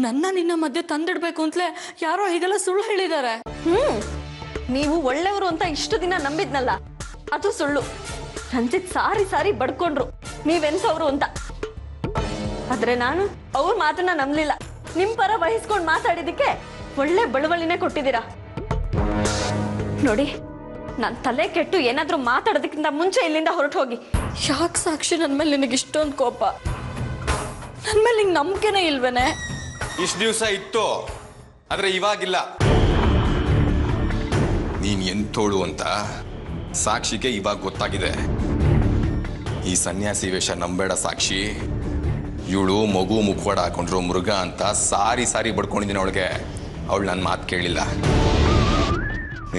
ನನ್ನ ನಿನ್ನ ಮಧ್ಯೆ ತಂದಿಡ್ಬೇಕು ಅಂತಲೇ ಯಾರೋ ಹೀಗೆಲ್ಲ ಸುಳ್ಳು ಹೇಳಿದ್ದಾರೆ. ನೀವು ಒಳ್ಳೆಯವರು ಅಂತ ಇಷ್ಟು ದಿನ ನಂಬಿದ್ನಲ್ಲ, ಅದು ಸುಳ್ಳು. ರಂಜಿತ್ ಸಾರಿ ಸಾರಿ ಬಡ್ಕೊಂಡ್ರು ನೀವೆಂತವ್ರು ಅಂತ. ಆದ್ರೆ ನಾನು ಅವ್ರ ಮಾತನ್ನ ನಂಬಲಿಲ್ಲ. ನಿಮ್ ಪರ ವಹಿಸ್ಕೊಂಡು ಮಾತಾಡಿದಕ್ಕೆ ಒಳ್ಳೆ ಬಳುವಳಿನೇ ಕೊಟ್ಟಿದ್ದೀರಾ ನೋಡಿ. ನಾನ್ ತಲೆ ಕೆಟ್ಟು ಏನಾದ್ರೂ ಮಾತಾಡೋದಕ್ಕಿಂತ ಮುಂಚೆ ಇಲ್ಲಿಂದ ಹೊರಟು ಹೋಗಿ. ಯಾಕೆ ಸಾಕ್ಷಿ ನನ್ನ ಮೇಲೆ ನಿನಗೆ ಇಷ್ಟೊಂದು ಕೋಪ? ನನ್ನ ಮೇಲೆ ನಿಂಗೆ ನಂಬಿಕೆನೇ ಇಲ್ವೇನೆ? ಇಷ್ಟು ದಿವಸ ಇತ್ತು, ಆದ್ರೆ ಇವಾಗಿಲ್ಲ. ನೀನ್ ಎಂತೋಳು ಅಂತ ಸಾಕ್ಷಿಗೆ ಇವಾಗ ಗೊತ್ತಾಗಿದೆ. ಈ ಸನ್ಯಾಸಿ ವೇಷ ನಂಬೇಡ ಸಾಕ್ಷಿ. ಇವಳು ಮಗು ಮುಖವಾಡ ಹಾಕೊಂಡ್ರು ಮೃಗ ಅಂತ ಸಾರಿ ಸಾರಿ ಬಡ್ಕೊಂಡಿದ್ದೀನಿ ಅವಳಿಗೆ. ಅವಳು ನನ್ನ ಮಾತು ಕೇಳಿಲ್ಲ.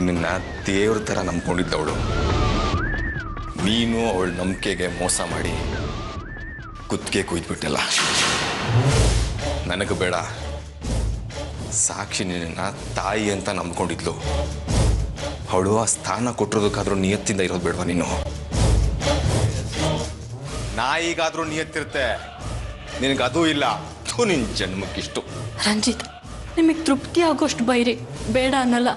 ನಿನ್ನ ದೇವ್ರ ಥರ ನಂಬ್ಕೊಂಡಿದ್ದವಳು. ನೀನು ಅವಳ ನಂಬಿಕೆಗೆ ಮೋಸ ಮಾಡಿ ಕುತ್ತಿಗೆ ಕುಯ್ದ್ಬಿಟ್ಟಲ್ಲ. ನನಗೆ ಬೇಡ. ಸಾಕ್ಷಿ ನಿನ್ನ ತಾಯಿ ಅಂತ ನಂಬ್ಕೊಂಡಿದ್ಲು. ಅವಳು ಆ ಸ್ಥಾನ ಕೊಟ್ಟಿರೋದಕ್ಕಾದ್ರೂ ನಿಯತ್ತಿಂದ ಇರೋದು ಬೇಡವಾ ನೀನು? ನಾಯಿಗಾದ್ರೂ ನಿಯತ್ತಿರುತ್ತೆ, ನಿನಗದೂ ಇಲ್ಲ. ನಿನ್ನ ಜನ್ಮಕ್ಕಿಷ್ಟು. ರಂಜಿತ್, ನಿಮಗೆ ತೃಪ್ತಿ ಆಗೋಷ್ಟು ಬೈರಿ, ಬೇಡ ಅನ್ನಲ್ಲ.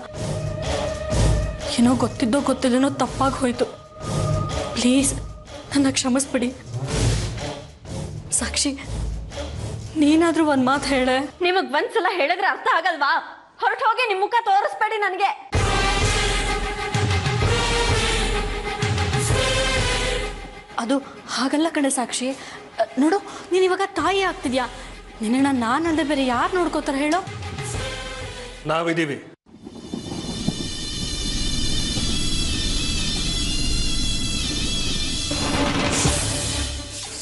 ಏನೋ ಗೊತ್ತಿದ್ದೋ ಗೊತ್ತಿಲ್ಲನೋ ತಪ್ಪಾಗಿ ಹೋಯ್ತು. ಪ್ಲೀಸ್ ನನ್ನ ಕ್ಷಮಿಸ್ಬಿಡಿ. ಸಾಕ್ಷಿ, ನೀನಾದ್ರೂ ಒಂದು ಮಾತು ಹೇಳೆ. ನಿಮಗ್ ಒಂದ್ಸಲ ಹೇಳಿದ್ರೆ ಅರ್ಥ ಆಗಲ್ವಾ? ಹೊರಟು ಹೋಗಿ ನಿಮ್ ಮುಖ ತೋರಿಸ್ಬೇಡಿ ನನಗೆ. ಅದು ಹಾಗಲ್ಲ ಕಣೆ ಸಾಕ್ಷಿ. ನೋಡು, ನೀನು ಇವಾಗ ತಾಯಿ ಆಗ್ತಿದ್ಯಾ. ನಿನ್ನ ನಾನಂದ್ರೆ ಬೇರೆ ಯಾರು ನೋಡ್ಕೋತಾರೆ ಹೇಳೋ? ನಾವಿದ್ದೀವಿ.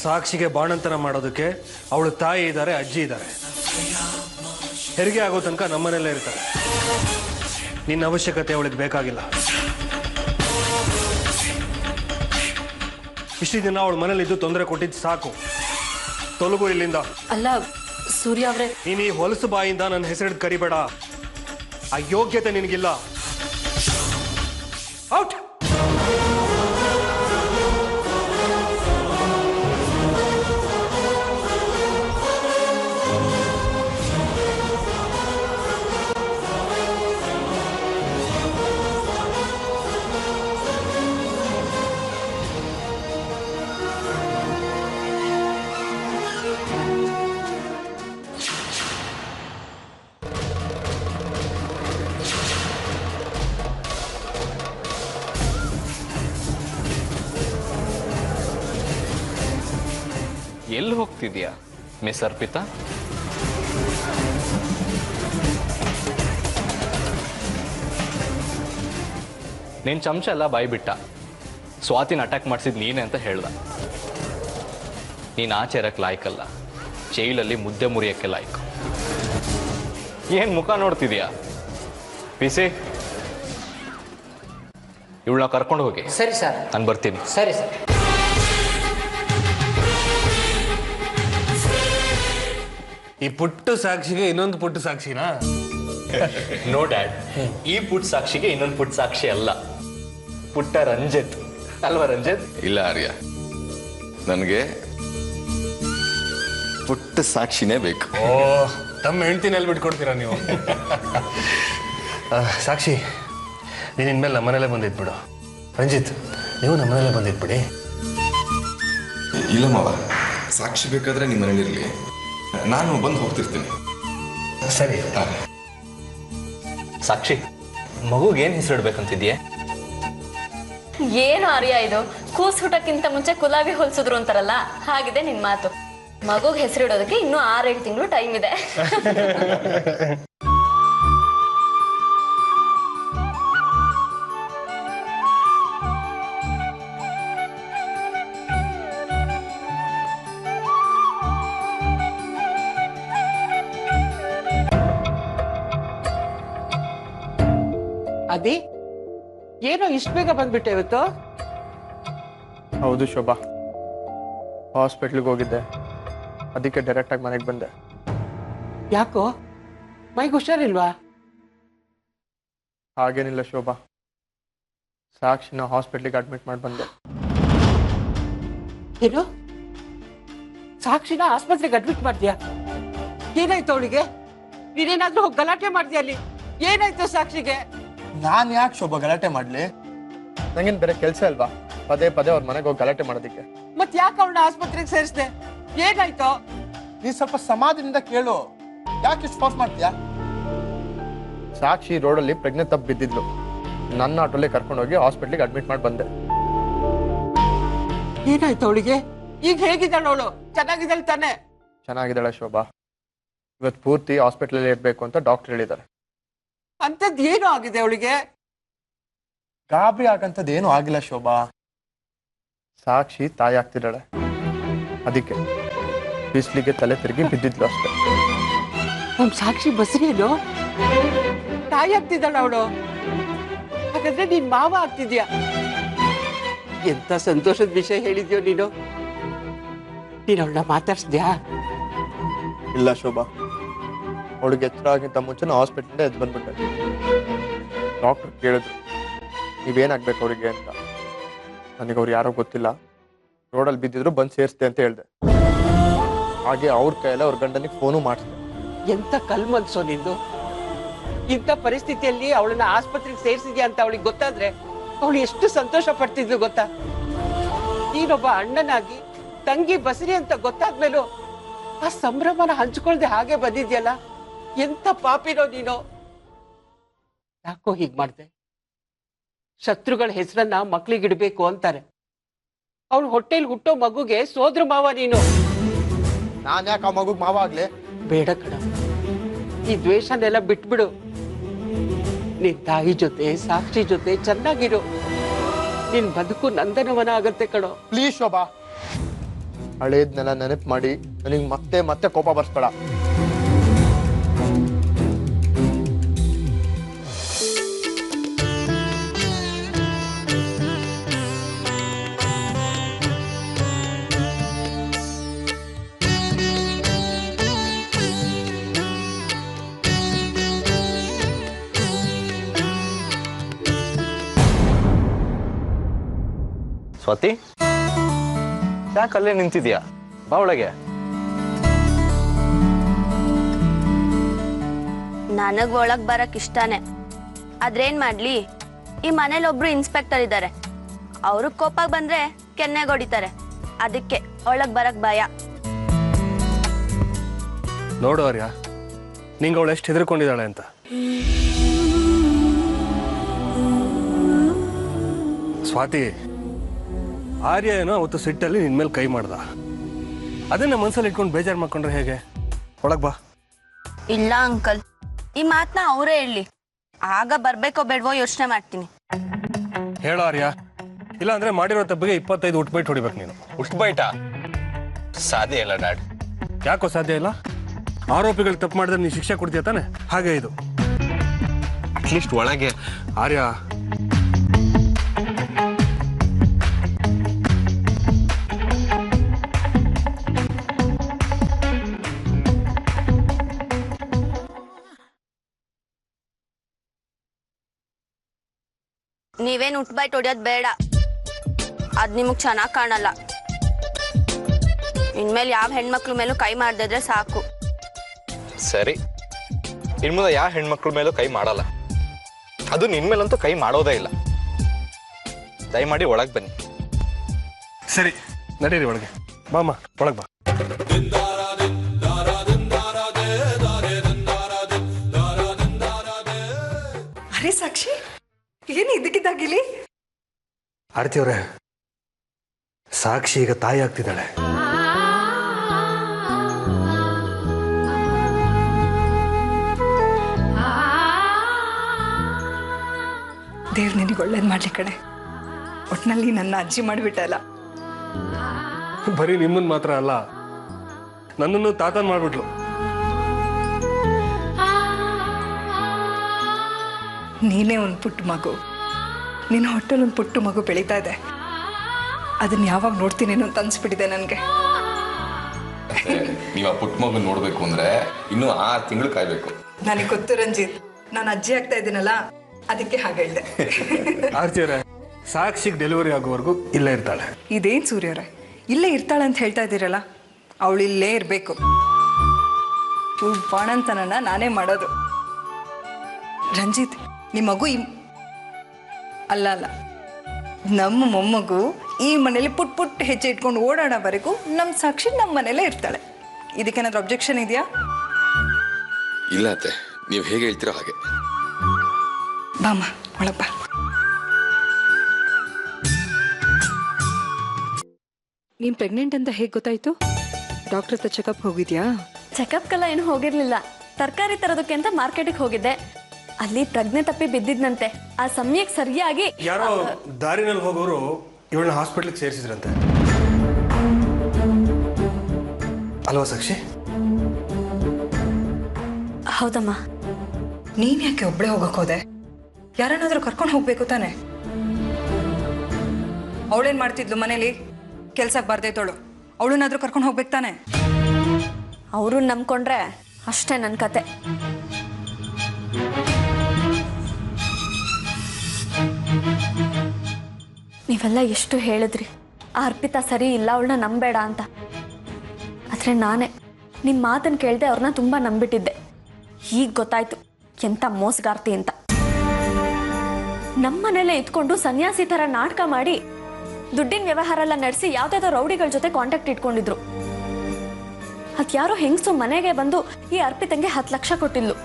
ಸಾಕ್ಷಿಗೆ ಬಾಣಂತನ ಮಾಡೋದಕ್ಕೆ ಅವಳು ತಾಯಿ ಇದ್ದಾರೆ, ಅಜ್ಜಿ ಇದ್ದಾರೆ. ಹೆರಿಗೆ ಆಗೋ ತನಕ ನಮ್ಮನೆಲ್ಲೇ ಇರ್ತಾರೆ. ನಿನ್ನ ಅವಶ್ಯಕತೆ ಅವಳಿಗೆ ಬೇಕಾಗಿಲ್ಲ. ಇಷ್ಟು ದಿನ ಅವಳ ಮನೇಲಿದ್ದು ತೊಂದರೆ ಕೊಟ್ಟಿದ್ದು ಸಾಕು. ತೊಲಗು ಇಲ್ಲಿಂದ. ಅಲ್ಲ ಸೂರ್ಯ ಅವ್ರೆ, ನೀನು ಈ ಹೊಲಸು ಬಾಯಿಂದ ನನ್ನ ಹೆಸರಿಡ್ ಕರಿಬೇಡ. ಆ ಯೋಗ್ಯತೆ ನಿನಗಿಲ್ಲ. ಔಟ್. ಎಲ್ಲಿ ಹೋಗ್ತಿದ್ಯಾ ಮಿಸ್ ಅರ್ಪಿತಾ? ನಿನ್ ಚಮಚ ಎಲ್ಲ ಬಾಯ್ಬಿಟ್ಟ. ಸ್ವಾತಿನ ಅಟ್ಯಾಕ್ ಮಾಡಿಸಿದ್ ನೀನೆ ಅಂತ ಹೇಳ್ದ. ನೀನ್ ಆಚೆ ಇರಕ್ಕೆ ಲಾಯ್ಕಲ್ಲ, ಜೈಲಲ್ಲಿ ಮುದ್ದೆ ಮುರಿಯಕ್ಕೆ ಲಾಯ್ಕು. ಏನ್ ಮುಖ ನೋಡ್ತಿದ್ಯಾ? ಪಿಸಿ, ಇವಳನ್ನ ಕರ್ಕೊಂಡು ಹೋಗಿ. ಸರಿ ಸರ್. ನಾನು ಬರ್ತೀನಿ. ಸರಿ ಸರ್. ಈ ಪುಟ್ಟು ಸಾಕ್ಷಿಗೆ ಇನ್ನೊಂದು ಪುಟ್ಟು ಸಾಕ್ಷಿನಾ? ನೋ ಡ್ಯಾಡ್, ಈ ಪುಟ್ಟ ಸಾಕ್ಷಿಗೆ ಇನ್ನೊಂದು ಪುಟ್ಟ ಸಾಕ್ಷಿ ಅಲ್ಲ, ಪುಟ್ಟ ರಂಜಿತ್ ಅಲ್ವಾ ರಂಜಿತ್? ಇಲ್ಲ ಆರ್ಯ, ನನಗೆ ಪುಟ್ಟ ಸಾಕ್ಷಿನೇ ಬೇಕು. ಓ, ತಮ್ಮ ಹೆಂಡ್ತಿನಲ್ಲಿ ಬಿಟ್ಕೊಡ್ತೀರಾ ನೀವು? ಸಾಕ್ಷಿ, ನೀನು ಇನ್ಮೇಲೆ ನಮ್ಮನೇಲೆ ಬಂದಿದ್ಬಿಡು. ರಂಜಿತ್, ನೀವು ನಮ್ಮನೇಲೆ ಬಂದಿದ್ಬಿಡಿ. ಇಲ್ಲ ಮಾವ, ಸಾಕ್ಷಿ ಬೇಕಾದ್ರೆ ನಿಮ್ಮ ಮನೇಲಿರಲಿ, ನಾನು ಬಂದು ಹೋಗ್ತಿರ್ತೀನಿ. ಸರಿ. ಸಾಕ್ಷಿ, ಮಗುಗೆ ಏನ್ ಹೆಸರಿಡ್ಬೇಕಂತಿದ್ಯೆ? ಏನು ಆರ್ಯ ಇದು? ಕೂಸ್ ಹುಟ್ಟಕ್ಕಿಂತ ಮುಂಚೆ ಕುಲಾವಿ ಹೊಲ್ಸಿದ್ರು ಅಂತಾರಲ್ಲ, ಹಾಗಿದೆ ನಿನ್ ಮಾತು. ಮಗುಗ್ ಹೆಸರಿಡೋದಕ್ಕೆ ಇನ್ನೂ 6-7 ತಿಂಗಳು ಟೈಮ್ ಇದೆ. ಅದಿ, ಏನೋ ಇಷ್ಟು ಬೇಗ ಬಂದ್ಬಿಟ್ಟೆ ಇವತ್ತು? ಹೌದು ಶೋಭಾ, ಹಾಸ್ಪಿಟ್ಲಿಗೆ ಹೋಗಿದ್ದೆ, ಅದಕ್ಕೆ ಡೈರೆಕ್ಟಾಗಿ ಮನೆಗೆ ಬಂದೆ. ಯಾಕೋ, ಮೈಗೆ ಹುಷಾರಿಲ್ವಾ? ಹಾಗೇನಿಲ್ಲ ಶೋಭಾ, ಸಾಕ್ಷಿನ ಹಾಸ್ಪಿಟ್ಲಿಗೆ ಅಡ್ಮಿಟ್ ಮಾಡಿ ಬಂದೆ. ಏನು, ಸಾಕ್ಷಿನ ಆಸ್ಪತ್ರೆಗೆ ಅಡ್ಮಿಟ್ ಮಾಡ್ತೀಯಾ? ಏನಾಯ್ತು ಅವಳಿಗೆ? ನೀನೇನಾದ್ರೂ ಹೋಗಿ ಗಲಾಟೆ ಮಾಡ್ತೀಯ ಅಲ್ಲಿ? ಏನಾಯ್ತು ಸಾಕ್ಷಿಗೆ? ನಾನು ಯಾಕೆ ಶೋಭಾ ಗಲಾಟೆ ಮಾಡ್ಲಿ? ನಂಗೇನ್ ಬೇರೆ ಕೆಲಸ ಅಲ್ವಾ ಪದೇ ಪದೇ ಅವ್ರ ಮನೆಗೆ ಹೋಗಿ ಗಲಾಟೆ ಮಾಡೋದಿಕ್ಕೆ? ಮತ್ ಯಾಕೆ ಅವಳನ್ನ ಆಸ್ಪತ್ರೆಗೆ ಸೇರಿಸ್ದೆ? ಏನಾಯ್ತು? ನೀ ಸ್ವಲ್ಪ ಸಮಾಧಾನದಿಂದ ಕೇಳು, ಯಾಕೆ ಇಷ್ಟು ಫೋರ್ಸ್ ಮಾಡ್ತೀಯಾ? ಸಾಕ್ಷಿ ರೋಡಲ್ಲಿ ಪ್ರಜ್ಞೆ ತಪ್ಪು ಬಿದ್ದಿದ್ಲು. ನನ್ನ ಆಟೋಲ್ಲೇ ಕರ್ಕೊಂಡೋಗಿ ಹಾಸ್ಪಿಟ್ಲಿಗೆ ಅಡ್ಮಿಟ್ ಮಾಡಿ ಬಂದೆ. ಏನಾಯ್ತು ಅವಳಿಗೆ? ಈಗ ಹೇಗಿದ್ದಾಳೆ ಅವಳು? ಚೆನ್ನಾಗಿದ್ದಾಳೆ ತಾನೆ? ಚೆನ್ನಾಗಿದ್ದಾಳೆ ಶೋಭಾ. ಇವತ್ತು ಪೂರ್ತಿ ಹಾಸ್ಪಿಟ್ಲಲ್ಲಿ ಇರಬೇಕು ಅಂತ ಡಾಕ್ಟರ್ ಹೇಳಿದ್ದಾರೆ. ಅಂತದ್ ಏನು ಆಗಿದೆ ಅವಳಿಗೆ? ಗಾಬರಿ ಆಗಂತದ್ದು ಏನೂ ಆಗಿಲ್ಲ ಶೋಭಾ. ಸಾಕ್ಷಿ ತಾಯಿ ಆಗ್ತಿದ್ದಾಳೆ, ಅದಕ್ಕೆ ಬಿಸಿಲಿಗೆ ತಲೆ ತಿರುಗಿ ಬಿದ್ದಿದ್ಲು ಅಷ್ಟೇ. ನಮ್ ಸಾಕ್ಷಿ ಬಸ್ರೇನು ತಾಯಿ ಆಗ್ತಿದ್ದಾಳ ಅವಳು? ಹಾಗಾದ್ರೆ ನೀನ್ ಮಾವ ಆಗ್ತಿದ್ಯಾ? ಎಂತ ಸಂತೋಷದ ವಿಷಯ ಹೇಳಿದ್ಯೋ ನೀನು. ಅವಳನ್ನ ಮಾತಾಡ್ಸ್ದ್ಯಾ? ಇಲ್ಲ ಶೋಭಾ, ಅವಳಿಗೆ ಎಚ್ಚರ ಆಗಿಂತ ಮುಂಚೆ ಹಾಸ್ಪಿಟ್ಲಿಂದ ಎದ್ದು ಬಂದ್ಬಿಟ್ಟೆ. ಡಾಕ್ಟರ್ ಕೇಳಿದ್ರು ನೀವೇನಾಗ್ಬೇಕು ಅವ್ರಿಗೆ ಅಂತ. ನನಗೆ ಅವ್ರು ಯಾರೋ ಗೊತ್ತಿಲ್ಲ, ರೋಡಲ್ಲಿ ಬಿದ್ದಿದ್ರು ಬಂದು ಸೇರಿಸ್ತೆ ಅಂತ ಹೇಳ್ದೆ. ಹಾಗೆ ಅವ್ರ ಕೈಯಲ್ಲ ಅವ್ರ ಗಂಡನಿಗೆ ಫೋನು ಮಾಡಿಸ್ದೆ. ಎಂತ ಕಲ್ಮನ್ಸೋ ನಿಂದು. ಇಂಥ ಪರಿಸ್ಥಿತಿಯಲ್ಲಿ ಅವಳನ್ನ ಆಸ್ಪತ್ರೆಗೆ ಸೇರಿಸಿದ್ಯಾ ಅಂತ ಅವಳಿಗೆ ಗೊತ್ತಾದ್ರೆ ಅವಳು ಎಷ್ಟು ಸಂತೋಷ ಪಡ್ತಿದ್ಲು ಗೊತ್ತಾ? ನೀನೊಬ್ಬ ಅಣ್ಣನಾಗಿ ತಂಗಿ ಬಸರಿ ಅಂತ ಗೊತ್ತಾದ್ಮೇಲೂ ಆ ಸಂಭ್ರಮನ ಹಂಚ್ಕೊಳ್ದೆ ಹಾಗೆ ಬಂದಿದ್ಯಲ್ಲ, ಎಂತ ಪಾಪಿನೋ ನೀನು. ಯಾಕೋ ಹೀಗ್ ಮಾಡ್ದೆ? ಶತ್ರುಗಳ ಹೆಸರನ್ನ ಮಕ್ಳಿಗಿಡ್ಬೇಕು ಅಂತಾರೆ. ಅವಳು ಹೊಟ್ಟೆಲ್ ಹುಟ್ಟೋ ಮಗುಗೆ ಸೋದ್ರ ಮಾವ ನೀನು. ನಾನು ಯಾಕೆ ಆ ಮಗುಗೆ ಮಾವ ಆಗ್ಲಿ? ಬೇಡ ಕಣ, ಈ ದ್ವೇಷನೆಲ್ಲ ಬಿಟ್ಬಿಡು. ನಿನ್ ತಾಯಿ ಜೊತೆ ಸಾಕ್ಷಿ ಜೊತೆ ಚೆನ್ನಾಗಿರು. ನಿನ್ ಬದುಕು ನಂದನವನ ಆಗತ್ತೆ ಕಣೋ. ಪ್ಲೀಸ್ ಶೋಭಾ, ಹಳೇದ್ನೆಲ್ಲ ನೆನಪು ಮಾಡಿ ನನಗೆ ಮತ್ತೆ ಮತ್ತೆ ಕೋಪ ಬರ್ಸ್ಬೇಡ. ಸ್ವಾತಿ, ಯಾಕೆ ಅಲ್ಲೇ ನಿಂತಿದ್ಯಾ? ಬಾ ಒಳಗೆ. ನನಗ್ ಒಳಗ್ ಬರಕ್ ಇಷ್ಟಾನೆ, ಆದ್ರೇನ್ ಮಾಡ್ಲಿ, ಈ ಮನೇಲಿ ಒಬ್ರು ಇನ್ಸ್ಪೆಕ್ಟರ್ ಇದ್ದಾರೆ. ಅವ್ರು ಕೋಪಾಗ ಬಂದ್ರೆ ಕೆನ್ನೆಗೊಡಿತಾರೆ. ಅದಕ್ಕೆ ಒಳಗ್ ಬರಕ್ ಭಯ. ನೋಡು ಆರ್ಯ, ನಿಂಗೆ ಅವಳು ಎಷ್ಟು ಹೆದರ್ಕೊಂಡಿದ್ದಾಳೆ ಅಂತ. ಸ್ವಾತಿ, ಆರ್ಯ ಏನೋ ಅವತ್ತು ಸಿಟ್ಟಲ್ಲಿ ನಿನ್ ಮೇಲೆ ಕೈ ಮಾಡ್ದ. ಅದನ್ನ ಮನ್ಸಲ್ಲಿ ಇಟ್ಕೊಂಡು ಬೇಜಾರು ಮಾಡ್ಕೊಂಡ್ರೆ ಹೇಗೆ? ಒಳಗ್ ಬಾ. ಇಲ್ಲ ಅಂಕಲ್, ಈ ಮಾತನ್ನ ಅವರೇ ಹೇಳಿ, ಆಗ ಬರ್ಬೇಕೋ ಬೇಡವೋ ಯೋಚನೆ ಮಾಡ್ತೀನಿ. ಹೇಳೋ ಆರ್ಯ, ಇಲ್ಲ ಅಂದ್ರೆ ಮಾಡಿರೋ ತಪ್ಪಿಗೆ 25 ಉಟ್ಬೈಟ್ ಹೊಡಿಬೇಕು ನೀನು. ಉಷ್ಟ್ಬೈಟ ಸಾಧ್ಯ ಇಲ್ಲ ಡ್ಯಾಡ್. ಯಾಕೋ ಸಾಧ್ಯ ಇಲ್ಲ? ಆರೋಪಿಗಳು ತಪ್ಪು ಮಾಡಿದ್ರೆ ನೀನು ಶಿಕ್ಷೆ ಕೊಡ್ತೀಯ ತಾನೆ? ಹಾಗೆ ಇದು ಅಟ್ಲೀಸ್ಟ್ ಒಳಗೆ. ಆರ್ಯ, ನೀವೇನ್ ಉಟ್ಬೈಟ್ ಹೊಡಿಯೋದ್ ಬೇಡ, ಅದ್ ನಿಮಗ್ ಚೆನ್ನಾಗ್ ಕಾಣಲ್ಲ. ಇನ್ಮೇಲೆ ಯಾವ ಹೆಣ್ಮಕ್ಳ ಮೇಲೂ ಕೈ ಮಾಡ್ದಿದ್ರೆ ಸಾಕು. ಸರಿ, ಇನ್ ಮುಂದೆ ಯಾವ ಹೆಣ್ಮಕ್ಳ ಮೇಲೂ ಕೈ ಮಾಡಲ್ಲ. ಅದು ನಿನ್ ಮೇಲಂತೂ ಕೈ ಮಾಡೋದೇ ಇಲ್ಲ. ದಯಮಾಡಿ ಒಳಗ್ ಬನ್ನಿ. ಸರಿ ನಡೀರಿ ಒಳಗೆ. ಬಾಮ್ಮ ಒಳಗೆ ಬಾ. ಅರೆ ಸಾಕ್ಷಿ, ಏನು ಇದಕ್ಕಿದ್ದಾಗಿಲಿ? ಆರತಿ ಅವರೇ, ಸಾಕ್ಷಿ ಈಗ ತಾಯಿ ಆಗ್ತಿದ್ದಾಳೆ. ದೇವ್ರು ನಿನಗೆ ಒಳ್ಳೇದು ಮಾಡ್ಲಿ ಕಣೆ. ಒಟ್ನಲ್ಲಿ ನನ್ನ ಅಜ್ಜಿ ಮಾಡಿಬಿಟ್ಟಲ್ಲ. ಬರೀ ನಿಮ್ಮನ್ ಮಾತ್ರ ಅಲ್ಲ, ನನ್ನನ್ನು ತಾತನ್ ಮಾಡ್ಬಿಟ್ಲು. ನೀನೇ ಒಂದು ಪುಟ್ಟ ಮಗು, ನಿನ್ನ ಹೊಟ್ಟೆಲ್ ಒಂದು ಪುಟ್ಟ ಮಗು ಬೆಳೀತಾ ಇದೆ. ಅದನ್ನ ಯಾವಾಗ ನೋಡ್ತೀನೇನೋ ಅಂತ ಅನ್ಸ್ಬಿಟ್ಟಿದೆ ನನಗೆ. ನೀವು ಆ ಪುಟ್ಟ ಮಗು ನೋಡ್ಬೇಕು ಅಂದ್ರೆ ಇನ್ನೂ 6 ತಿಂಗಳು ಕಾಯ್ಬೇಕು. ನನಗೆ ಗೊತ್ತು ರಂಜಿತ್, ನಾನು ಅಜ್ಜಿ ಆಗ್ತಾ ಇದ್ದೀನಲ್ಲ, ಅದಕ್ಕೆ ಹಾಗೆ ಹೇಳಿದೆ. ಆರತಿ ಅವರೇ, ಸಾಕ್ಷಿಗೆ ಡೆಲಿವರಿ ಆಗೋವರೆಗೂ ಇಲ್ಲೇ ಇರ್ತಾಳೆ. ಇದೇನು ಸೂರ್ಯವ್ರೆ, ಇಲ್ಲೇ ಇರ್ತಾಳೆ ಅಂತ ಹೇಳ್ತಾ ಇದ್ದೀರಲ್ಲ? ಅವಳು ಇಲ್ಲೇ ಇರಬೇಕು. ಇವಳು ಬಾಣಂತನನ ನಾನೇ ಮಾಡೋದು. ರಂಜಿತ್, ನಿಮ್ಮ ಮಗು ಅಲ್ಲ ನಮ್ಮ ಮೊಮ್ಮಗು ಈ ಮನೇಲಿ ಪುಟ್ ಹೆಜ್ಜೆ ಇಟ್ಕೊಂಡು ಓಡಾಡೋವರೆಗೂ ನಮ್ಮ ಸಾಕ್ಷಿ ನಮ್ಮ ಮನೇಲೇ ಇರ್ತಾಳೆ. ಇದಕ್ಕೇನಾದ್ರೂ ಅಬ್ಜೆಕ್ಷನ್ ಇದೆಯಾ? ಇಲ್ಲ ಅತ್ತೆ, ನೀವು ಹೇಗೆ ಹೇಳ್ತೀರೋ ಹಾಗೆ. ಬಾಮ್ಮ ಒಳಪ್ಪ. ನೀನು ಪ್ರೆಗ್ನೆಂಟ್ ಅಂತ ಹೇಗೆ ಗೊತ್ತಾಯ್ತು? ಡಾಕ್ಟರ್ ಹತ್ರ ಚೆಕಪ್ ಹೋಗಿದ್ಯಾ? ಚೆಕಪ್ಗೆಲ್ಲ ಏನು ಹೋಗಿರ್ಲಿಲ್ಲ. ತರಕಾರಿ ತರೋದಕ್ಕೆ ಅಂತ ಮಾರ್ಕೆಟಿಗೆ ಹೋಗಿದ್ದೆ. ಅಲ್ಲಿ ಪ್ರಜ್ಞೆ ತಪ್ಪಿ ಬಿದ್ದಿದ್ನಂತೆ. ಆ ಸಮಯಕ್ಕೆ ಸರಿಯಾಗಿ ಯಾರೋ ದಾರಿನಲ್ಲಿ ಹೋಗೋರು ಇವಳನ್ನ ಹಾಸ್ಪಿಟ್ಲಿಗೆ ಸೇರಿಸಿದ್ರಂತೆ ಅಲ್ವಾ ಸಾಕ್ಷಿ? ಹೌದಮ್ಮ. ನೀನ್ ಯಾಕೆ ಒಬ್ಳೆ ಹೋಗಕ್ ಹೋದೆ? ಯಾರನ್ನಾದ್ರೂ ಕರ್ಕೊಂಡು ಹೋಗ್ಬೇಕು ತಾನೆ. ಅವಳೇನ್ ಮಾಡ್ತಿದ್ಲು ಮನೇಲಿ? ಕೆಲ್ಸಕ್ಕೆ ಬರ್ದೈತೋಳು. ಅವಳನ್ನಾದ್ರೂ ಕರ್ಕೊಂಡು ಹೋಗ್ಬೇಕು ತಾನೆ. ಅವರು ನಂಬ್ಕೊಂಡ್ರೆ ಅಷ್ಟೇ ನನ್ನ ಕತೆ. ನೀವೆಲ್ಲ ಎಷ್ಟು ಹೇಳಿದ್ರಿ ಆ ಅರ್ಪಿತಾ ಸರಿ ಇಲ್ಲ, ಅವಳನ್ನ ನಂಬೇಡ ಅಂತ. ಆದರೆ ನಾನೇ ನಿಮ್ಮ ಮಾತನ್ನು ಕೇಳದೆ ಅವ್ರನ್ನ ತುಂಬ ನಂಬಿಟ್ಟಿದ್ದೆ. ಈಗ ಗೊತ್ತಾಯ್ತು ಎಂಥ ಮೋಸಗಾರ್ತಿ ಅಂತ. ನಮ್ಮನೇಲೆ ಇದ್ಕೊಂಡು ಸನ್ಯಾಸಿ ಥರ ನಾಟಕ ಮಾಡಿ ದುಡ್ಡಿನ ವ್ಯವಹಾರ ಎಲ್ಲ ನಡೆಸಿ ಯಾವುದಾದ್ರೂ ರೌಡಿಗಳ ಜೊತೆ ಕಾಂಟ್ಯಾಕ್ಟ್ ಇಟ್ಕೊಂಡಿದ್ರು. ಅದ್ಯಾರೋ ಹೆಂಗಸು ಮನೆಗೆ ಬಂದು ಈ ಅರ್ಪಿತಂಗೆ 10 ಲಕ್ಷ ಕೊಟ್ಟಿದ್ಲು.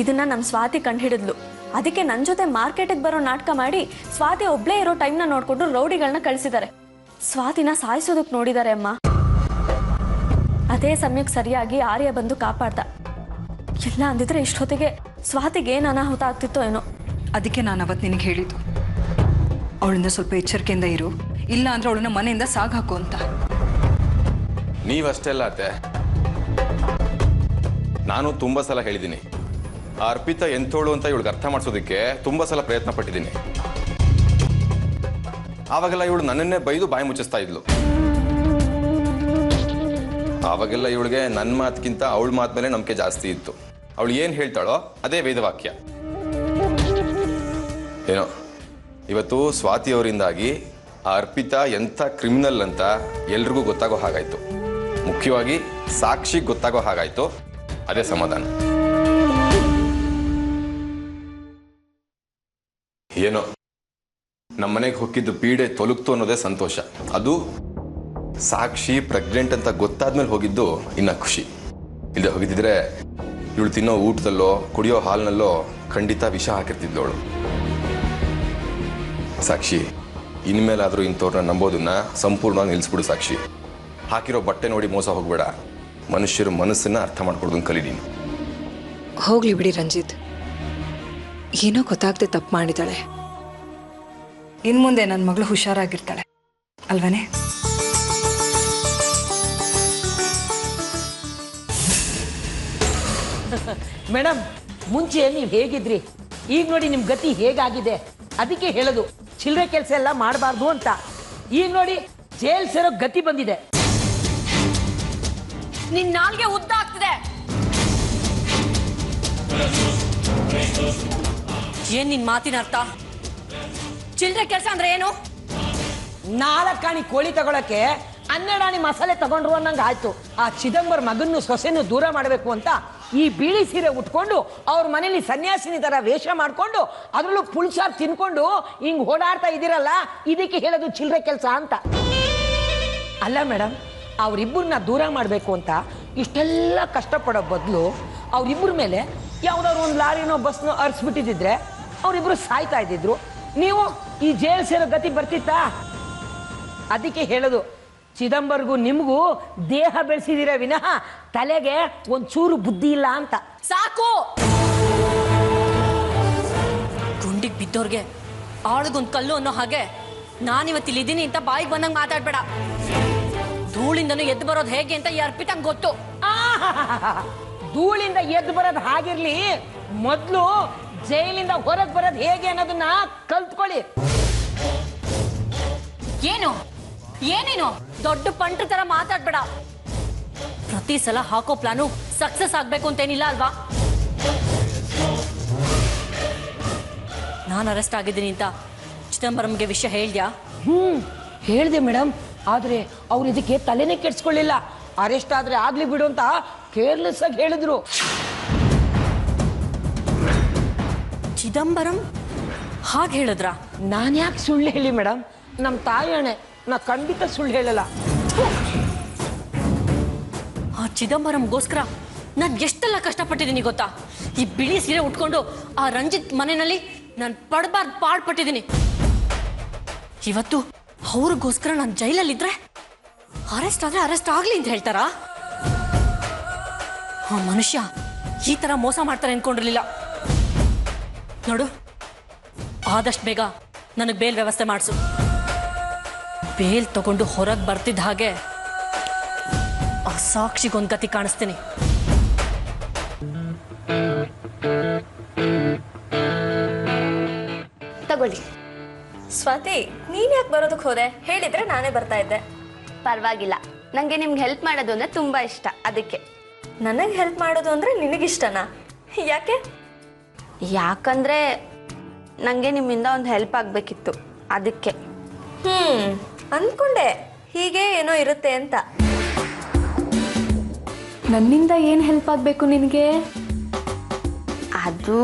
ಇದನ್ನ ನಮ್ಮ ಸ್ವಾತಿ ಕಂಡುಹಿಡಿದ್ಲು. ಅದಕ್ಕೆ ನನ್ನ ಜೊತೆ ಮಾರ್ಕೆಟಿಗೆ ಬರೋ ನಾಟಕ ಮಾಡಿ ಸ್ವಾತಿ ಒಬ್ಳೇ ಇರೋ ಟೈಮ್ನ ನೋಡ್ಕೊಂಡು ರೌಡಿಗಳನ್ನ ಕಳಿಸಿದ್ದಾರೆ. ಸ್ವಾತಿನ ಸಾಯಿಸೋದಕ್ಕೆ ನೋಡಿದ್ದಾರೆ ಅಮ್ಮ. ಅದೇ ಸಮಯಕ್ಕೆ ಸರಿಯಾಗಿ ಆರ್ಯ ಬಂದು ಕಾಪಾಡ್ದ. ಎಲ್ಲ ಅಂದಿದ್ರೆ ಇಷ್ಟೊತ್ತಿಗೆ ಸ್ವಾತಿಗೆ ಏನು ಅನಾಹುತ ಆಗ್ತಿತ್ತೋ ಏನೋ. ಅದಕ್ಕೆ ನಾನು ಅವತ್ತು ನಿನಗೆ ಹೇಳಿದ್ದು, ಅವಳಿಂದ ಸ್ವಲ್ಪ ಎಚ್ಚರಿಕೆಯಿಂದ ಇರು, ಇಲ್ಲ ಅಂದ್ರೆ ಅವಳನ್ನ ಮನೆಯಿಂದ ಸಾಗಾಕು ಅಂತ. ನೀವಷ್ಟೆಲ್ಲ ಅತ್ತೆ, ನಾನು ತುಂಬ ಸಲ ಹೇಳಿದ್ದೀನಿ. ಆ ಅರ್ಪಿತಾ ಎಂಥೋಳು ಅಂತ ಇವಳಿಗೆ ಅರ್ಥ ಮಾಡಿಸೋದಕ್ಕೆ ತುಂಬ ಸಲ ಪ್ರಯತ್ನ ಪಟ್ಟಿದ್ದೀನಿ. ಆವಾಗೆಲ್ಲ ಇವಳು ನನ್ನನ್ನೇ ಬೈದು ಬಾಯಿ ಮುಚ್ಚಿಸ್ತಾ ಇದ್ಲು. ಆವಾಗೆಲ್ಲ ಇವಳಿಗೆ ನನ್ನ ಮಾತಿಗಿಂತ ಅವಳ ಮಾತು ಮೇಲೆ ನಂಬಿಕೆ ಜಾಸ್ತಿ ಇತ್ತು. ಅವಳು ಏನು ಹೇಳ್ತಾಳೋ ಅದೇ ವೇದವಾಕ್ಯ. ಏನೋ ಇವತ್ತು ಸ್ವಾತಿಯವರಿಂದಾಗಿ ಆ ಅರ್ಪಿತಾ ಎಂಥ ಕ್ರಿಮಿನಲ್ ಅಂತ ಎಲ್ರಿಗೂ ಗೊತ್ತಾಗೋ ಹಾಗಾಯ್ತು. ಮುಖ್ಯವಾಗಿ ಸಾಕ್ಷಿಗೆ ಗೊತ್ತಾಗೋ ಹಾಗಾಯ್ತು. ಅದೇ ಸಮಾಧಾನ. ಏನೋ ನಮ್ಮನೆಗೆ ಹೊಕ್ಕಿದ್ದು ಪೀಡೆ ತೊಲಗ್ತು ಅನ್ನೋದೇ ಸಂತೋಷ. ಅದು ಸಾಕ್ಷಿ ಪ್ರೆಗ್ನೆಂಟ್ ಅಂತ ಗೊತ್ತಾದ್ಮೇಲೆ ಹೋಗಿದ್ದು ಇನ್ನ ಖುಷಿ. ಇಲ್ಲದೆ ಹೋಗಿದ್ದಿದ್ರೆ ಇವಳು ತಿನ್ನೋ ಊಟದಲ್ಲೋ ಕುಡಿಯೋ ಹಾಲಿನಲ್ಲೋ ಖಂಡಿತ ವಿಷ ಹಾಕಿರ್ತಿದ್ಲವಳು. ಸಾಕ್ಷಿ, ಇನ್ಮೇಲಾದರೂ ಇಂಥವ್ರನ್ನ ನಂಬೋದನ್ನ ಸಂಪೂರ್ಣವಾಗಿ ನಿಲ್ಲಿಸ್ಬಿಡು ಸಾಕ್ಷಿ. ಹಾಕಿರೋ ಬಟ್ಟೆ ನೋಡಿ ಮೋಸ ಹೋಗ್ಬೇಡ. ಮನುಷ್ಯರ ಮನಸ್ಸನ್ನ ಅರ್ಥ ಮಾಡ್ಕೊಡೋದನ್ನ ಕಲಿ ನೀನು. ಹೋಗ್ಲಿ ಬಿಡಿ ರಂಜಿತ್, ಏನೋ ಗೊತ್ತಾಗದೆ ತಪ್ಪು ಮಾಡಿದಾಳೆ. ಇನ್ ಮುಂದೆ ನನ್ನ ಮಗಳು ಹುಷಾರಾಗಿರ್ತಾಳೆ ಅಲ್ವನೇ? ಮೇಡಮ್, ಮುಂಚೆ ನೀವು ಹೇಗಿದ್ರಿ, ಈಗ ನೋಡಿ ನಿಮ್ಮ ಗತಿ ಹೇಗಾಗಿದೆ. ಅದಕ್ಕೆ ಹೇಳೋದು ಚಿಲ್ಲರೆ ಕೆಲಸ ಎಲ್ಲ ಮಾಡಬಾರ್ದು ಅಂತ. ಈಗ ನೋಡಿ ಜೈಲ್ ಸೇರೋ ಗತಿ ಬಂದಿದೆ. ನಿನ್ ನಾಲ್ಗೆ ಉದ್ದ ಆಗ್ತಿದೆ. ಏನ್ ನಿನ್ ಮಾತಿನ ಅರ್ಥ? ಚಿಲ್ಲರೆ ಕೆಲಸ ಅಂದ್ರೆ ಏನು? 4 ಆಣಿ ಕೋಳಿ ತಗೊಳಕ್ಕೆ 12 ಆಣಿ ಮಸಾಲೆ ತಗೊಂಡ್ರು ಅನ್ನಂಗೆ ಆಯ್ತು. ಆ ಚಿದಂಬರ ಮಗನ್ನು ಸೊಸೆನ್ನು ದೂರ ಮಾಡಬೇಕು ಅಂತ ಈ ಬೀಳಿ ಸೀರೆ ಉಟ್ಕೊಂಡು ಅವ್ರ ಮನೇಲಿ ಸನ್ಯಾಸಿನಿ ತರ ವೇಷ ಮಾಡ್ಕೊಂಡು ಅದರಲ್ಲೂ ಪುಲ್ಸಾರ್ ತಿನ್ಕೊಂಡು ಹಿಂಗ್ ಓಡಾಡ್ತಾ ಇದ್ದೀರಲ್ಲ, ಇದಕ್ಕೆ ಹೇಳೋದು ಚಿಲ್ಲರೆ ಕೆಲಸ ಅಂತ. ಅಲ್ಲ ಮೇಡಮ್, ಅವರಿಬ್ಬರನ್ನ ದೂರ ಮಾಡಬೇಕು ಅಂತ ಇಷ್ಟೆಲ್ಲ ಕಷ್ಟಪಡೋ ಬದಲು ಅವರಿಬ್ಬರ ಮೇಲೆ ಯಾವ್ದಾದ್ರು ಒಂದು ಲಾರಿನೋ ಬಸ್ನೋ ಅರ್ಸ್ಬಿಟ್ಟಿದ್ರೆ ಅವರಿಬ್ರು ಸಾಯ್ತಾ ಇದ್ದಿದ್ರು. ನೀವು ಈ ಜೈಲ್ ಸೇರೋ ಗತಿ ಬರ್ತಿತ್ತಾ? ಅದಕ್ಕೆ ಹೇಳೋದು ಚಿದಂಬರ್ಗೂ ನಿಮಗೂ ದೇಹ ಬೆಳೆಸಿದಿರ ವಿನಃ ತಲೆಗೆ ಒಂಚೂರು ಬುದ್ಧಿ ಇಲ್ಲ ಅಂತ. ಸಾಕು. ಗುಂಡಿಗೆ ಬಿದ್ದೋರ್ಗೆ ಆಳ್ಗೊಂದು ಕಲ್ಲು ಅನ್ನೋ ಹಾಗೆ ನಾನಿವತ್ತಿಲ್ಲಿದ್ದೀನಿ ಅಂತ ಬಾಯಿಗೆ ಬಂದಂಗೆ ಮಾತಾಡ್ಬೇಡ. ಧೂಳಿಂದನೂ ಎದ್ದು ಬರೋದು ಹೇಗೆ ಅಂತ ಈ ಅರ್ಪಿತಂಗೆ ಗೊತ್ತು. ಧೂಳಿಂದ ಎದ್ದು ಬರೋದು ಹಾಗಿರ್ಲಿ, ಮೊದಲು ಜೈಲಿಂದ ಹೊರಗೆ ಬರೋದು ಹೇಗೆ ಅನ್ನೋದನ್ನ ಕಲ್ತ್ಕೊಳ್ಳಿ. ಏನು ಏನೇನು ದೊಡ್ಡ ಪಂಟ್ರ ತರ ಮಾತಾಡ್ಬೇಡ. ಪ್ರತಿ ಸಲ ಹಾಕೋ ಪ್ಲಾನು ಸಕ್ಸಸ್ ಆಗ್ಬೇಕು ಅಂತೇನಿಲ್ಲ ಅಲ್ವಾ? ನಾನು ಅರೆಸ್ಟ್ ಆಗಿದ್ದೀನಿ ಅಂತ ಚಿದಂಬರಂಗೆ ವಿಷಯ ಹೇಳ್ದ್ಯಾ? ಹೇಳ್ದೆ ಮೇಡಮ್. ಆದ್ರೆ ಅವ್ರು ಇದಕ್ಕೆ ತಲೆನೇ ಕೆಡ್ಸ್ಕೊಳ್ಳಿಲ್ಲ. ಅರೆಸ್ಟ್ ಆದ್ರೆ ಆಗ್ಲಿ ಬಿಡು ಅಂತ ಕೇರ್ಲೆಸ್ ಆಗಿ ಹೇಳಿದ್ರು. ಚಿದಂಬರಂ ಹಾಗೆ ಹೇಳಿದ್ರ? ನಾನು ಯಾಕೆ ಸುಳ್ಳು ಹೇಳಿ ಮೇಡಮ್? ನಮ್ಮ ತಾಯಣೆ, ನಾ ಖಂಡಿತ ಸುಳ್ಳು ಹೇಳಲ್ಲ. ಆ ಚಿದಂಬರಂಗೋಸ್ಕರ ನಾನು ಎಷ್ಟೆಲ್ಲ ಕಷ್ಟಪಟ್ಟಿದ್ದೀನಿ ಗೊತ್ತಾ? ಈ ಬಿಳಿ ಸೀರೆ ಉಟ್ಕೊಂಡು ಆ ರಂಜಿತ್ ಮನೆಯಲ್ಲಿ ನಾನು ಪಡಬಾರ್ದು ಪಾಡ್ಪಟ್ಟಿದ್ದೀನಿ. ಇವತ್ತು ಅವ್ರಿಗೋಸ್ಕರ ನಾನು ಜೈಲಲ್ಲಿದ್ರೆ ಅರೆಸ್ಟ್ ಆದ್ರೆ ಅರೆಸ್ಟ್ ಆಗ್ಲಿ ಅಂತ ಹೇಳ್ತಾರಾ? ಆ ಮನುಷ್ಯ ಈ ತರ ಮೋಸ ಮಾಡ್ತಾರೆ ಅನ್ಕೊಂಡಿರ್ಲಿಲ್ಲ. ನೋಡು, ಆದಷ್ಟು ಬೇಗ ನನಗೆ ಬೇಲ್ ವ್ಯವಸ್ಥೆ ಮಾಡಿಸು. ಬೇಲ್ ತಗೊಂಡು ಹೊರಗೆ ಬರ್ತಿದ್ದ ಹಾಗೆ ಆ ಸಾಕ್ಷಿಗೊಂದು ಗತಿ ಕಾಣಿಸ್ತೀನಿ. ತಗೊಳ್ಳಿ. ಸ್ವಾತಿ, ನೀನ್ ಯಾಕೆ ಬರೋದಕ್ಕೆ ಹೋದೆ? ಹೇಳಿದ್ರೆ ನಾನೇ ಬರ್ತಾ ಇದ್ದೆ. ಪರವಾಗಿಲ್ಲ, ನನಗೆ ನಿಮ್ಗೆ ಹೆಲ್ಪ್ ಮಾಡೋದು ಅಂದರೆ ತುಂಬ ಇಷ್ಟ, ಅದಕ್ಕೆ. ನನಗೆ ಹೆಲ್ಪ್ ಮಾಡೋದು ಅಂದ್ರೆ ನಿನಗಿಷ್ಟನಾ? ಯಾಕೆ? ಯಾಕಂದರೆ ನನಗೆ ನಿಮ್ಮಿಂದ ಒಂದು ಹೆಲ್ಪ್ ಆಗಬೇಕಿತ್ತು, ಅದಕ್ಕೆ. ಅಂದ್ಕೊಂಡೆ ಹೀಗೆ ಏನೋ ಇರುತ್ತೆ ಅಂತ. ನನ್ನಿಂದ ಏನು ಹೆಲ್ಪ್ ಆಗಬೇಕು ನಿನಗೆ? ಅದು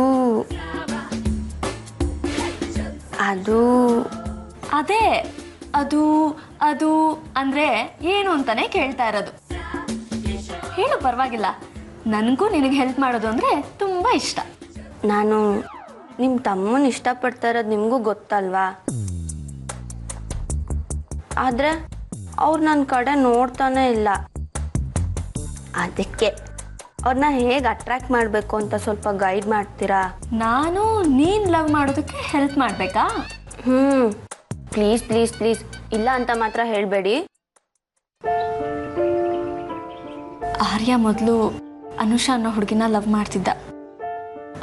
ಅದೇ ಅದು ಅದು ಅಂದ್ರೆ ಏನು ಅಂತಾನೆ ಕೇಳ್ತಾ ಇರೋದು. ಹೇಳು, ಪರವಾಗಿಲ್ಲ. ನನಗೂ ನಿನಗೆ ಹೆಲ್ಪ್ ಮಾಡೋದು ಅಂದ್ರೆ ತುಂಬಾ ಇಷ್ಟ. ನಾನು ನಿಮ್ಮ ತಮ್ಮನ ಇಷ್ಟಪಡ್ತಾ ಇರೋದು ನಿಮಗೂ ಗೊತ್ತಲ್ವಾ? ಆದರೆ ಅವ್ರು ನನ್ನ ಕಡೆ ನೋಡ್ತಾನೆ ಇಲ್ಲ. ಅದಕ್ಕೆ ಅವ್ರನ್ನ ಹೇಗೆ ಅಟ್ರಾಕ್ಟ್ ಮಾಡಬೇಕು ಅಂತ ಸ್ವಲ್ಪ ಗೈಡ್ ಮಾಡ್ತೀರಾ? ನಾನು ನೀನ್ ಲವ್ ಮಾಡೋದಕ್ಕೆ ಹೆಲ್ಪ್ ಮಾಡಬೇಕಾ? ಪ್ಲೀಸ್ ಪ್ಲೀಸ್ ಪ್ಲೀಸ್, ಇಲ್ಲ ಅಂತ ಮಾತ್ರ ಹೇಳಬೇಡಿ. ಆರ್ಯ ಮೊದಲು ಅನುಷಾ ಅನ್ನೋ ಹುಡುಗಿನ ಲವ್ ಮಾಡ್ತಿದ್ದ.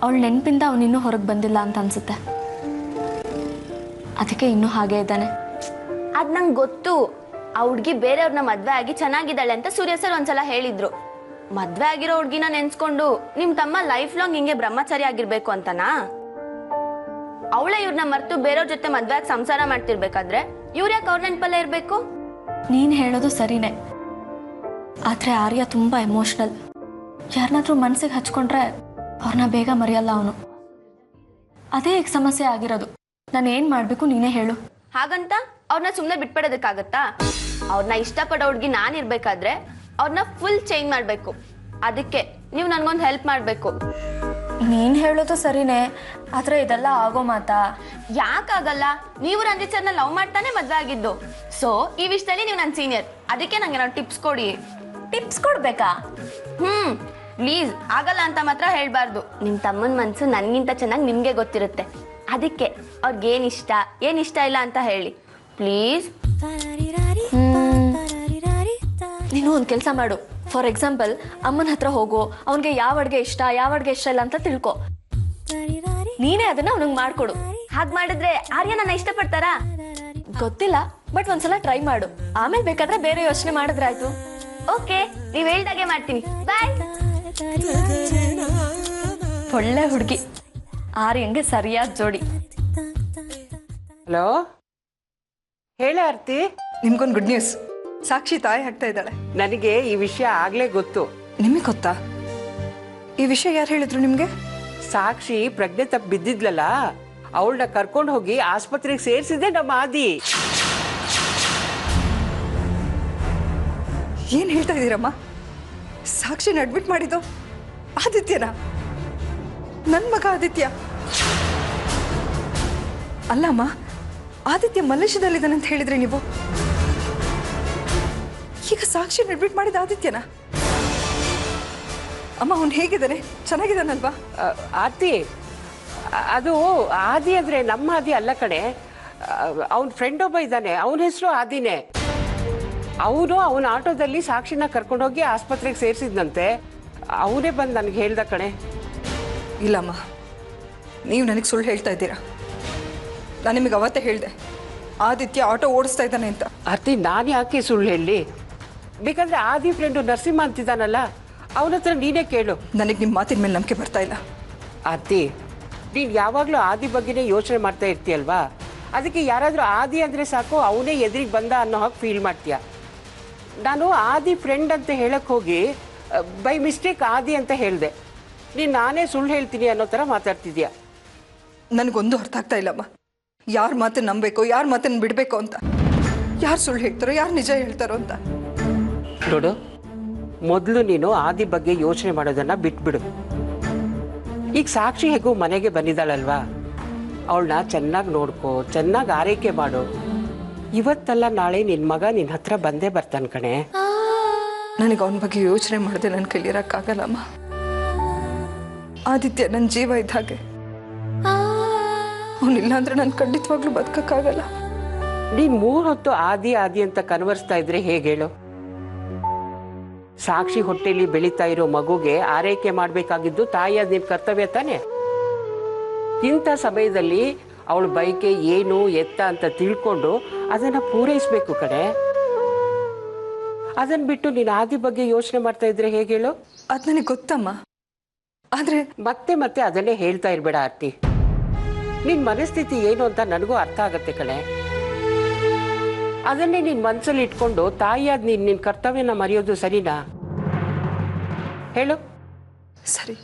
ಅವಳ ನೆನಪಿಂದ ಅವನಿನ್ನೂ ಹೊರಗೆ ಬಂದಿಲ್ಲ ಅಂತ ಅನ್ಸುತ್ತೆ. ಅದಕ್ಕೆ ಇನ್ನೂ ಹಾಗೆ ಇದ್ದಾನೆ. ಅದು ನಂಗೆ ಗೊತ್ತು. ಆ ಹುಡುಗಿ ಬೇರೆಯವ್ರನ್ನ ಮದುವೆ ಆಗಿ ಚೆನ್ನಾಗಿದ್ದಾಳೆ ಅಂತ ಸೂರ್ಯ ಸರ್ ಒಂದ್ಸಲ ಹೇಳಿದ್ರು. ಮದುವೆ ಆಗಿರೋ ಹುಡುಗಿನ ನೆನ್ಸ್ಕೊಂಡು ನಿಮ್ಮ ತಮ್ಮ ಲೈಫ್ ಲಾಂಗ್ ಹಿಂಗೆ ಬ್ರಹ್ಮಚಾರಿ ಆಗಿರ್ಬೇಕು ಅಂತನಾ? ಅವಳೇ ಇವ್ರನ್ನ ಮರೆತು ಬೇರೆಯವ್ರ ಜೊತೆ ಮದುವೆ ಆಗಿ ಸಂಸಾರ ಮಾಡ್ತಿರ್ಬೇಕಾದ್ರೆ ಇವ್ರು ಯಾಕೆ ಅವ್ರ ನೆನಪಲ್ಲೇ ಇರಬೇಕು? ನೀನು ಹೇಳೋದು ಸರಿನೇ. ಆದರೆ ಆರ್ಯ ತುಂಬ ಎಮೋಷ್ನಲ್. ಯಾರನ್ನಾದ್ರೂ ಮನಸ್ಸಿಗೆ ಹಚ್ಕೊಂಡ್ರೆ ಅವ್ರನ್ನ ಬೇಗ ಮರೆಯಲ್ಲ ಅವನು. ಅದೇ ಈಗ ಸಮಸ್ಯೆ ಆಗಿರೋದು. ನಾನು ಏನು ಮಾಡಬೇಕು ನೀನೇ ಹೇಳು. ಹಾಗಂತ ಅವ್ರನ್ನ ಸುಮ್ಮನೆ ಬಿಟ್ಬಿಡೋದಕ್ಕಾಗತ್ತಾ? ಅವ್ರನ್ನ ಇಷ್ಟಪಡೋ ಹುಡುಗಿ ನಾನಿರ್ಬೇಕಾದ್ರೆ ಅವ್ರನ್ನ ಫುಲ್ ಚೇಂಜ್ ಮಾಡಬೇಕು. ಅದಕ್ಕೆ ನೀವು ನನಗೊಂದು ಹೆಲ್ಪ್ ಮಾಡಬೇಕು. ನೀನು ಹೇಳೋದು ಸರಿನೇ, ಆದರೆ ಇದೆಲ್ಲ ಆಗೋ ಮಾತಾ? ಯಾಕಾಗಲ್ಲ? ನೀವು ರಂಜಿತ್ ಸರ್ನ ಲವ್ ಮಾಡ್ತಾನೆ ಮದುವೆ ಆಗಿದ್ದು. ಸೊ ಈ ವಿಷಯದಲ್ಲಿ ನೀವು ನನ್ನ ಸೀನಿಯರ್, ಅದಕ್ಕೆ ನಂಗೆ ನಾವು ಟಿಪ್ಸ್ ಕೊಡಿ. ಟಿಪ್ಸ್ ಕೊಡ್ಬೇಕಾ? ಪ್ಲೀಸ್, ಆಗಲ್ಲ ಅಂತ ಮಾತ್ರ ಹೇಳ್ಬಾರ್ದು. ನಿಮ್ಮ ತಮ್ಮನ ಮನಸ್ಸು ನನಗಿಂತ ಚೆನ್ನಾಗಿ ನಿಮಗೆ ಗೊತ್ತಿರುತ್ತೆ. ಅದಕ್ಕೆ ಅವ್ರಿಗೇನಿಷ್ಟ ಏನಿಷ್ಟ ಇಲ್ಲ ಅಂತ ಹೇಳಿ ಪ್ಲೀಸ್. ನೀನು ಒಂದು ಕೆಲಸ ಮಾಡು. ಫಾರ್ ಎಕ್ಸಾಂಪಲ್, ಅಮ್ಮನ ಹತ್ರ ಹೋಗು, ಅವನಿಗೆ ಯಾವ ಅಡುಗೆ ಇಷ್ಟ ಯಾವ ಅಡುಗೆ ಇಷ್ಟ ಇಲ್ಲ ಅಂತ ತಿಳ್ಕೊ. ನೀನೇ ಅದನ್ನ ಅವನಿಗೆ ಮಾಡ್ಕೊಡು. ಹಾಗೆ ಮಾಡಿದ್ರೆ ಆರ್ಯ ನನ್ನ ಇಷ್ಟಪಡ್ತಾರಾ? ಗೊತ್ತಿಲ್ಲ, ಬಟ್ ಒಂದ್ಸಲ ಟ್ರೈ ಮಾಡು. ಆಮೇಲೆ ಬೇಕಾದ್ರೆ ಬೇರೆ ಯೋಚನೆ ಮಾಡಿದ್ರಾಯ್ತು. ಓಕೆ, ನೀವು ಹೇಳ್ದಾಗೆ ಮಾಡ್ತೀನಿ. ಬಾಯ್. ಒಳ್ಳೆ ಹುಡುಗಿ, ಆರ್ಯಂಗೆ ಸರಿಯಾದ ಜೋಡಿ. ಹಲೋ, ಹೇಳ ಆರ್ತಿ. ನಿಮ್ಗೊಂದು ಗುಡ್ ನ್ಯೂಸ್. ಸಾಕ್ಷಿ ತಾಯಿ ಆಗ್ತಾ ಇದ್ದಾಳೆ. ನನಗೆ ಈ ವಿಷಯ ಆಗ್ಲೇ ಗೊತ್ತು. ನಿಮಗೆ ಗೊತ್ತಾ? ಈ ವಿಷಯ ಯಾರು ಹೇಳಿದ್ರು ನಿಮ್ಗೆ? ಸಾಕ್ಷಿ ಪ್ರಜ್ಞೆ ತಪ್ಪು ಬಿದ್ದಿದ್ಲಲ್ಲ, ಅವಳನ್ನ ಕರ್ಕೊಂಡು ಹೋಗಿ ಆಸ್ಪತ್ರೆಗೆ ಸೇರಿಸಿದೆ ನಮ್ಮ ಆದಿ. ಏನ್ ಹೇಳ್ತಾ ಇದ್ದೀರಮ್ಮ? ಸಾಕ್ಷಿನ ಅಡ್ಮಿಟ್ ಮಾಡಿದ್ದು ಆದಿತ್ಯನ? ನನ್ ಮಗ ಆದಿತ್ಯ ಅಲ್ಲಮ್ಮ. ಆದಿತ್ಯ ಮಲೇಷ್ಯಾದಲ್ಲಿದ್ದಾನೆ ಅಂತ ಹೇಳಿದ್ರಿ ನೀವು. ಈಗ ಸಾಕ್ಷಿನ ಅಡ್ಮಿಟ್ ಮಾಡಿದ ಆದಿತ್ಯನ? ಅಮ್ಮ, ಅವ್ನು ಹೇಗಿದ್ದಾನೆ? ಚೆನ್ನಾಗಿದ್ದಾನಲ್ವಾ? ಆರ್ತಿ, ಅದು ಆದಿ ಅಂದ್ರೆ ನಮ್ಮ ಆದಿ ಅಲ್ಲ ಕಣೆ. ಅವನ ಫ್ರೆಂಡ್ ಒಬ್ಬ ಇದ್ದಾನೆ, ಅವನ ಹೆಸರು ಆದಿನೇ. ಅವನು ಅವನ ಆಟೋದಲ್ಲಿ ಸಾಕ್ಷಿನ ಕರ್ಕೊಂಡೋಗಿ ಆಸ್ಪತ್ರೆಗೆ ಸೇರಿಸಿದ್ನಂತೆ. ಅವನೇ ಬಂದು ನನಗೆ ಹೇಳ್ದ ಕಣೆ. ಇಲ್ಲಮ್ಮ, ನೀವು ನನಗೆ ಸುಳ್ಳು ಹೇಳ್ತಾ ಇದ್ದೀರಾ. ನಾನು ನಿಮಗೆ ಅವತ್ತೇ ಹೇಳಿದೆ ಆದಿತ್ಯ ಆಟೋ ಓಡಿಸ್ತಾ ಇದ್ದಾನೆ ಅಂತ. ಆರ್ತಿ, ನಾನು ಯಾಕೆ ಸುಳ್ಳು ಹೇಳಿ? ಬೇಕಂದ್ರೆ ಆದಿ ಫ್ರೆಂಡು ನರಸಿಂಹ ಅಂತಿದ್ದಾನಲ್ಲ, ಅವನ ಹತ್ರ ನೀನೇ ಕೇಳು. ನನಗೆ ನಿಮ್ಮ ಮಾತಿನ ಮೇಲೆ ನಂಬಿಕೆ ಬರ್ತಾ ಇಲ್ಲ. ಆರ್ತಿ, ನೀನು ಯಾವಾಗಲೂ ಆದಿ ಬಗ್ಗೆನೇ ಯೋಚನೆ ಮಾಡ್ತಾ ಇರ್ತೀಯಲ್ವಾ? ಅದಕ್ಕೆ ಯಾರಾದರೂ ಆದಿ ಅಂದರೆ ಸಾಕು ಅವನೇ ಎದುರಿಗೆ ಬಂದ ಅನ್ನೋ ಹಾಗೆ ಫೀಲ್ ಮಾಡ್ತೀಯ. ನಾನು ಆದಿ ಫ್ರೆಂಡ್ ಅಂತ ಹೇಳಕ್ ಹೋಗಿ ಬೈ ಮಿಸ್ಟೇಕ್ ಆದಿ ಅಂತ ಹೇಳಿದೆ. ನೀನು ನಾನೇ ಸುಳ್ಳು ಹೇಳ್ತೀನಿ ಅನ್ನೋ ಥರ ಮಾತಾಡ್ತಿದ್ಯಾ. ನನಗೊಂದು ಅರ್ಥ ಆಗ್ತಾ ಇಲ್ಲಮ್ಮ. ಯಾರ ಮಾತನ್ನು ನಂಬಬೇಕು, ಯಾರ ಮಾತನ್ನು ಬಿಡಬೇಕು ಅಂತ, ಯಾರು ಸುಳ್ಳು ಹೇಳ್ತಾರೋ ಯಾರು ನಿಜ ಹೇಳ್ತಾರೋ ಅಂತ. ನೋಡು, ಮೊದಲು ನೀನು ಆದಿ ಬಗ್ಗೆ ಯೋಚನೆ ಮಾಡೋದನ್ನ ಬಿಟ್ಬಿಡು. ಈಗ ಸಾಕ್ಷಿ ಹೇಗೂ ಮನೆಗೆ ಬಂದಿದ್ದಾಳಲ್ವಾ, ಅವಳನ್ನ ಚೆನ್ನಾಗಿ ನೋಡ್ಕೋ, ಚೆನ್ನಾಗಿ ಆರೈಕೆ ಮಾಡು. ಇವತ್ತಲ್ಲ ನಾಳೆ ನಿನ್ನ ಮಗ ನಿನ್ನ ಹತ್ರ ಬಂದೇ ಬರ್ತಾನೆ ಕಣೆ. ನನಗೆ ಅವನ ಬಗ್ಗೆ ಯೋಚನೆ ಮಾಡಿದೆ ನನ್ನ ಕೈಲಿರೋಕ್ಕಾಗಲ್ಲಮ್ಮ. ಆದಿತ್ಯ ನನ್ನ ಜೀವ ಇದ್ದ ಹಾಗೆ, ಅವನಿಲ್ಲ ಅಂದ್ರೆ ನಾನು ಖಂಡಿತವಾಗ್ಲೂ ಬದುಕಕ್ಕಾಗಲ್ಲ. ನೀನ್ 3 ಹೊತ್ತು ಆದಿ ಆದಿ ಅಂತ ಕನ್ವರ್ಸ್ತಾ ಇದ್ರೆ ಹೇಗೆ ಹೇಳು? ಸಾಕ್ಷಿ ಹೊಟ್ಟೆಲಿ ಬೆಳೀತಾ ಇರೋ ಮಗುಗೆ ಆರೈಕೆ ಮಾಡ್ಬೇಕಾಗಿದ್ದು ತಾಯಿಯಾದ ನಿನ್ ಕರ್ತವ್ಯ ತಾನೆ. ಇಂಥ ಸಮಯದಲ್ಲಿ ಅವಳ ಬಯಕೆ ಏನು ಎತ್ತ ಅಂತ ತಿಳ್ಕೊಂಡು ಅದನ್ನ ಪೂರೈಸ್ಬೇಕು ಕಡೆ. ಅದನ್ನ ಬಿಟ್ಟು ನೀನು ಆದಿ ಬಗ್ಗೆ ಯೋಚನೆ ಮಾಡ್ತಾ ಇದ್ರೆ ಹೇಗೆ ಹೇಳು? ಅದು ನನಗೆ ಗೊತ್ತಮ್ಮ, ಆದ್ರೆ ಮತ್ತೆ ಮತ್ತೆ ಅದನ್ನೇ ಹೇಳ್ತಾ ಇರ್ಬೇಡ ಆರ್ತಿ. ನಿನ್ ಮನಸ್ಥಿತಿ ಏನು ಅಂತ ನನಗೂ ಅರ್ಥ ಆಗತ್ತೆ ಕಣೆ. ಅದನ್ನೇ ನಿನ್ ಮನ್ಸಲ್ಲಿ ಇಟ್ಕೊಂಡು ತಾಯಿಯಾದ ನಿನ್ ಕರ್ತವ್ಯನ ಮರೆಯೋದು ಸರಿನಾ ಹೇಳು? ಸರಿ.